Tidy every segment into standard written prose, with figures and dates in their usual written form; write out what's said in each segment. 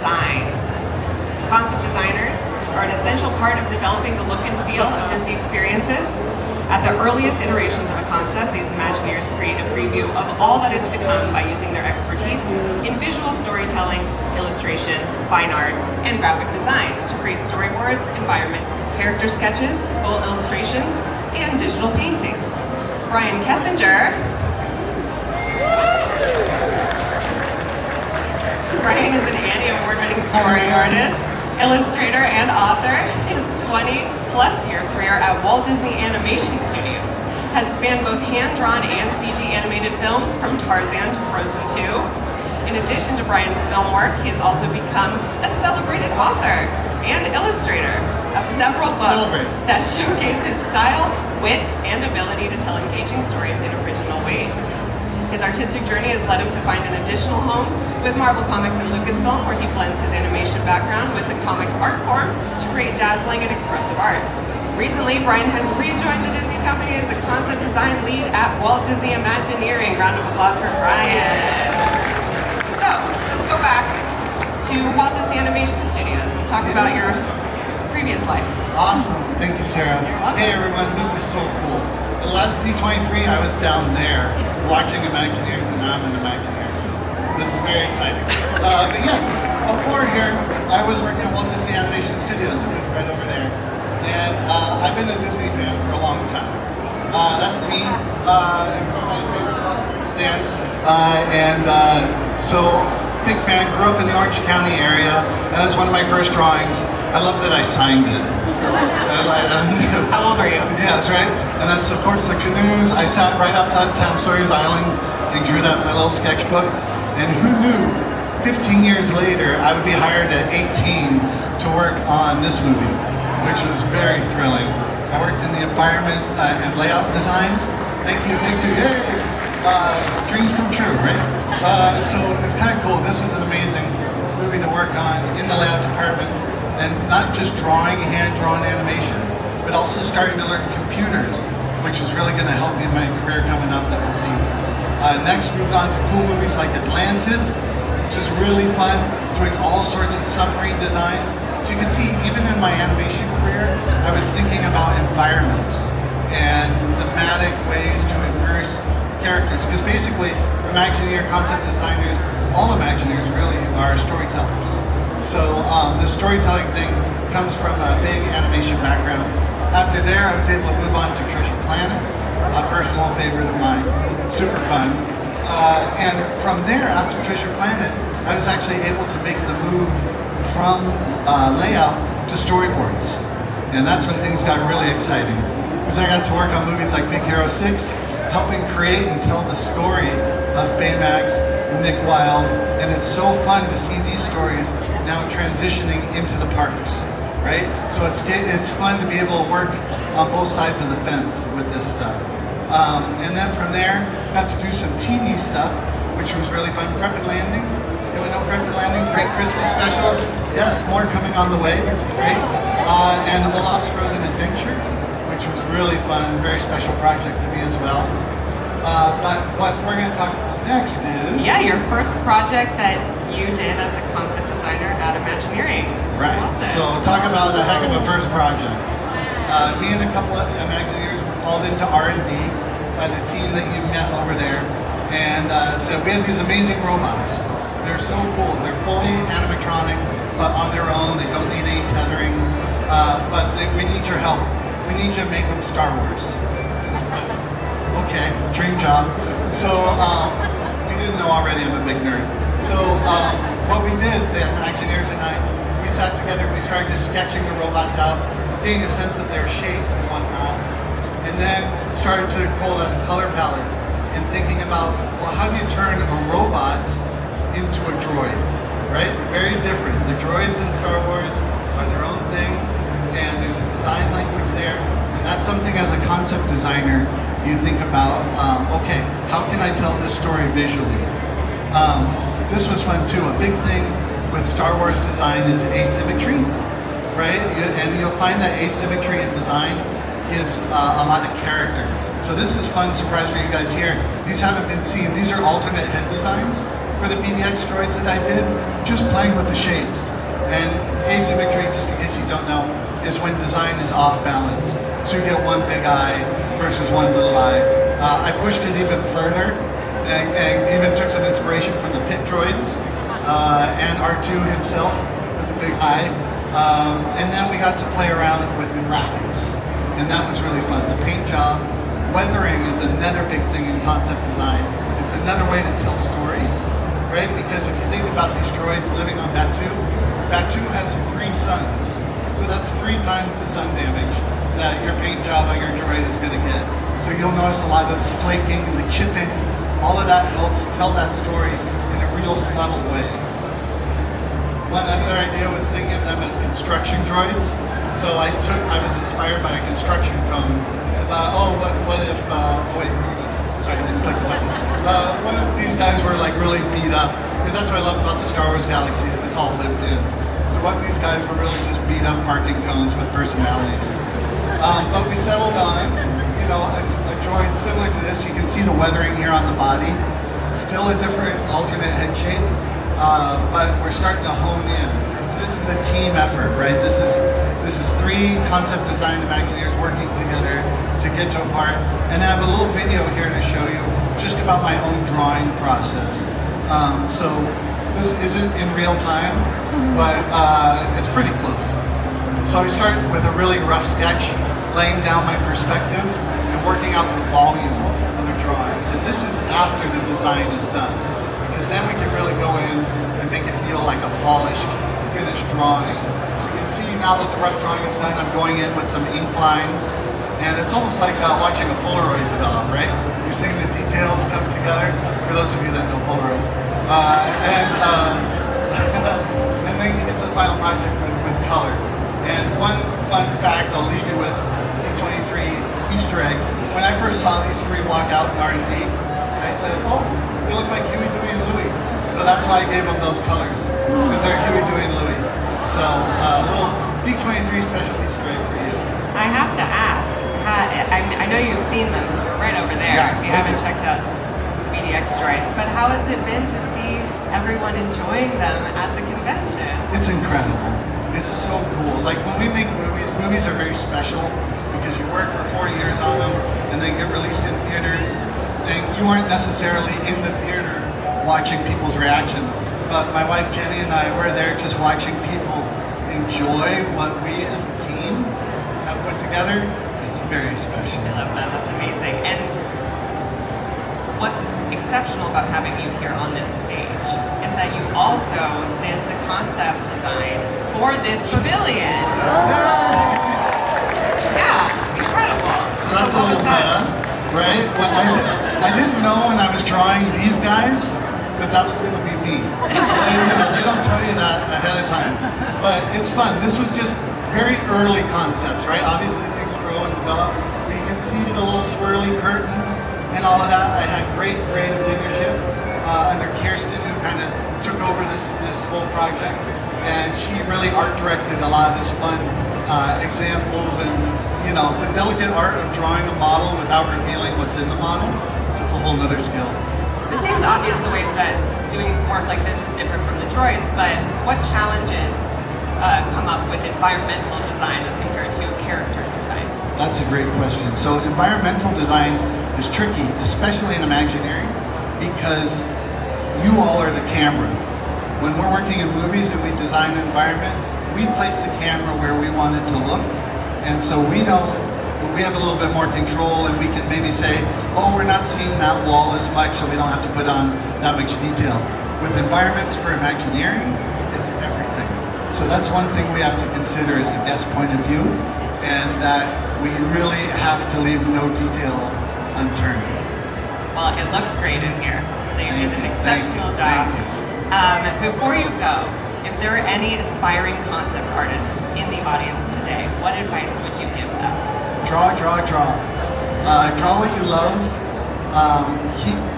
design. Concept designers are an essential part of developing the look and feel of Disney experiences. At the earliest iterations of a concept, these Imagineers create a preview of all that is to come by using their expertise in visual storytelling, illustration, fine art, and graphic design to create storyboards, environments, character sketches, full illustrations, and digital paintings. Brian Kesinger. Brian is an Annie Award-winning story artist, illustrator, and author. His 20-plus year career at Walt Disney Animation Studios has spanned both hand-drawn and CG animated films from Tarzan to Frozen 2. In addition to Brian's film work, he has also become a celebrated author and illustrator of several books that showcase his style, wit, and ability to tell engaging stories in original ways. His artistic journey has led him to find an additional home with Marvel Comics and Lucasfilm, where he blends his animation background with the comic art form to create dazzling and expressive art. Recently, Brian has rejoined the Disney company as the concept design lead at Walt Disney Imagineering. Round of applause for Brian. So, let's go back to Walt Disney Animation Studios. Let's talk about your previous life. Awesome. Thank you, Sarah. Hey, everyone. This is so cool. The last D23, I was down there watching Imagineers, and now I'm an Imagineer, so this is very exciting. But yes, before here, I was working at Walt Disney Animation Studios, it's right over there. And I've been a Disney fan for a long time. That's me, and from my favorite comic stand. So, big fan, grew up in the Orange County area, and that's one of my first drawings. I love that I signed it. How old are you? Yeah, that's right. And that's, of course, the canoes. I sat right outside Tom Sawyer's Island and drew that in my little sketchbook. And who knew, 15 years later, I would be hired at 18 to work on this movie, which was very thrilling. I worked in the environment and layout design. Thank you, thank you. Yay! Dreams come true, right? So it's kind of cool. This was an amazing movie to work on in the layout department. And not just drawing, hand-drawn animation, but also starting to learn computers, which was really going to help me in my career coming up that we'll see. Next moves on to cool movies like Atlantis, which is really fun, doing all sorts of submarine designs. So you can see, even in my animation career, I was thinking about environments and thematic ways to immerse characters. Because basically, Imagineer concept designers, all Imagineers really are storytellers. So the storytelling thing comes from a big animation background. After there, I was able to move on to Treasure Planet, a personal favorite of mine, super fun. And from there, after Treasure Planet, I was actually able to make the move from layout to storyboards. And that's when things got really exciting. Because I got to work on movies like Big Hero 6, helping create and tell the story of Baymax, Nick Wilde, and it's so fun to see these stories now transitioning into the parks, right? So it's fun to be able to work on both sides of the fence with this stuff. And then from there, got to do some TV stuff, which was really fun. Prep and Landing. Anyone know Prep and Landing? Great Christmas specials. Yes, more coming on the way, which is great. And Olaf's Frozen Adventure, which was really fun, very special project to me as well. But what we're going to talk about next is... Yeah, your first project that you did as a concept designer at Imagineering. Right, so talk about a heck of a first project. Me and a couple of Imagineers were called into R&D by the team that you met over there. And so we have these amazing robots. They're so cool. They're fully animatronic, but on their own. They don't need any tethering. We need your help. We need you to make them Star Wars. Okay, dream job. So, if you didn't know already, I'm a big nerd. So, what we did, the Imagineers and I, we sat together, we started just sketching the robots out, getting a sense of their shape and whatnot, and then started to coalesce color palettes and thinking about, well, how do you turn a robot into a droid, right? Very different. The droids in Star Wars are their own thing, and there's a design language there, and that's something as a concept designer you think about, okay, how can I tell this story visually? This was fun too. A big thing with Star Wars design is asymmetry, right? And you'll find that asymmetry in design gives a lot of character. So this is fun surprise for you guys here. These haven't been seen. These are alternate head designs for the BDX droids that I did, just playing with the shapes. And asymmetry, just in case you don't know, is when design is off balance. So you get one big eye versus one little eye. I pushed it even further and even took some inspiration from the pit droids and R2 himself with the big eye. And then we got to play around with the graphics. And that was really fun. The paint job, weathering is another big thing in concept design. It's another way to tell stories, right? Because if you think about these droids living on Batuu, Batuu has 3 suns. So that's 3 times the sun damage that your paint job on your droid is gonna get. So you'll notice a lot of the flaking and the chipping, all of that helps tell that story in a real subtle way. One other idea was thinking of them as construction droids. So I was inspired by a construction cone. I thought, oh, what if, wait, sorry, I didn't click the button. What if these guys were like really beat up? Because that's what I love about the Star Wars galaxy is it's all lived in. So what if these guys were really just beat up parking cones with personalities? But we settled on, you know, a droid similar to this. You can see the weathering here on the body. Still a different alternate head shape. But we're starting to hone in. This is a team effort, right? This is 3 concept design Imagineers working together to get to a part. And I have a little video here to show you just about my own drawing process. So this isn't in real time, but it's pretty close. So I start with a really rough sketch, laying down my perspective and working out the volume of a drawing. And this is after the design is done. Because then we can really go in and make it feel like a polished, finished drawing. So you can see now that the rough drawing is done, I'm going in with some ink lines. And it's almost like watching a Polaroid develop, right? You're seeing the details come together, for those of you that know Polaroids. And then you get to the final project with color. And one fun fact I'll leave you with, D23 Easter egg. When I first saw these 3 walk out in R&D, I said, oh, they look like Huey, Dewey, and Louie. So that's why I gave them those colors, because they're Huey, Dewey, and Louie. So a little D23 special Easter egg for you. I have to ask, I know you've seen them right over there, Yeah, if you haven't checked out BDX droids, but how has it been to see everyone enjoying them at the convention? It's incredible. It's so cool. Like when we make movies are very special because you work for 4 years on them and they get released in theaters. And you aren't necessarily in the theater watching people's reaction. But my wife Jenny and I were there just watching people enjoy what we as a team have put together. It's very special. I love that. That's amazing. And what's exceptional about having you here on this stage is that you also did the concept design for this pavilion. Yeah, incredible. So that's what a was little that? meta, right? Well, I didn't know when I was drawing these guys that was going to be me. They don't tell you that ahead of time. But it's fun. This was just very early concepts, right? Obviously things grow and develop. But you can see the little swirly curtains and all of that. I had great creative leadership under Kirsten, who kind of took over this whole project. And she really art directed a lot of this fun examples and, you know, the delicate art of drawing a model without revealing what's in the model. That's a whole nother skill. It seems obvious the ways that doing work like this is different from the droids, but what challenges come up with environmental design as compared to character design? That's a great question. So environmental design is tricky, especially in Imagineering, because you all are the camera. When we're working in movies and we design an environment, we place the camera where we want it to look. And so we have a little bit more control and we can maybe say, oh, we're not seeing that wall as much, so we don't have to put on that much detail. With environments for Imagineering, it's everything. So that's one thing we have to consider as a guest point of view, and that we really have to leave no detail unturned. Well, it looks great in here, so you did an exceptional Thank job. you. Before you go, if there are any aspiring concept artists in the audience today, what advice would you give them? Draw, draw, draw. Draw what you love.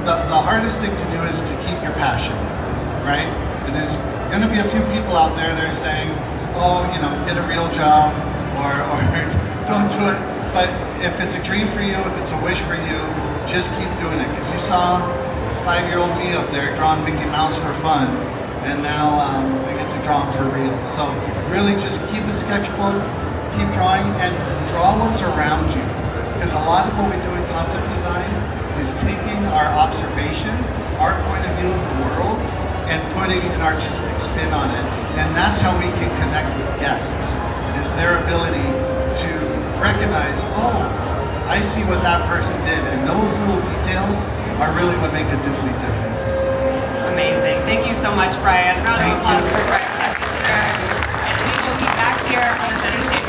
The hardest thing to do is to keep your passion, right? And there's going to be a few people out there that are saying, oh, you know, get a real job or don't do it. But if it's a dream for you, if it's a wish for you, just keep doing it. Because you saw 5-year-old me up there drawing Mickey Mouse for fun, and now I get to draw him for real. So really just keep a sketchbook, keep drawing, and draw what's around you. Because a lot of what we do in concept design is taking our observation, our point of view of the world, and putting an artistic spin on it. And that's how we can connect with guests, is their ability to recognize, oh, I see what that person did. And those little details are really what make a Disney difference. Amazing. Thank you so much, Brian. Round of applause for Brian Kesinger. And we will be back here on the center stage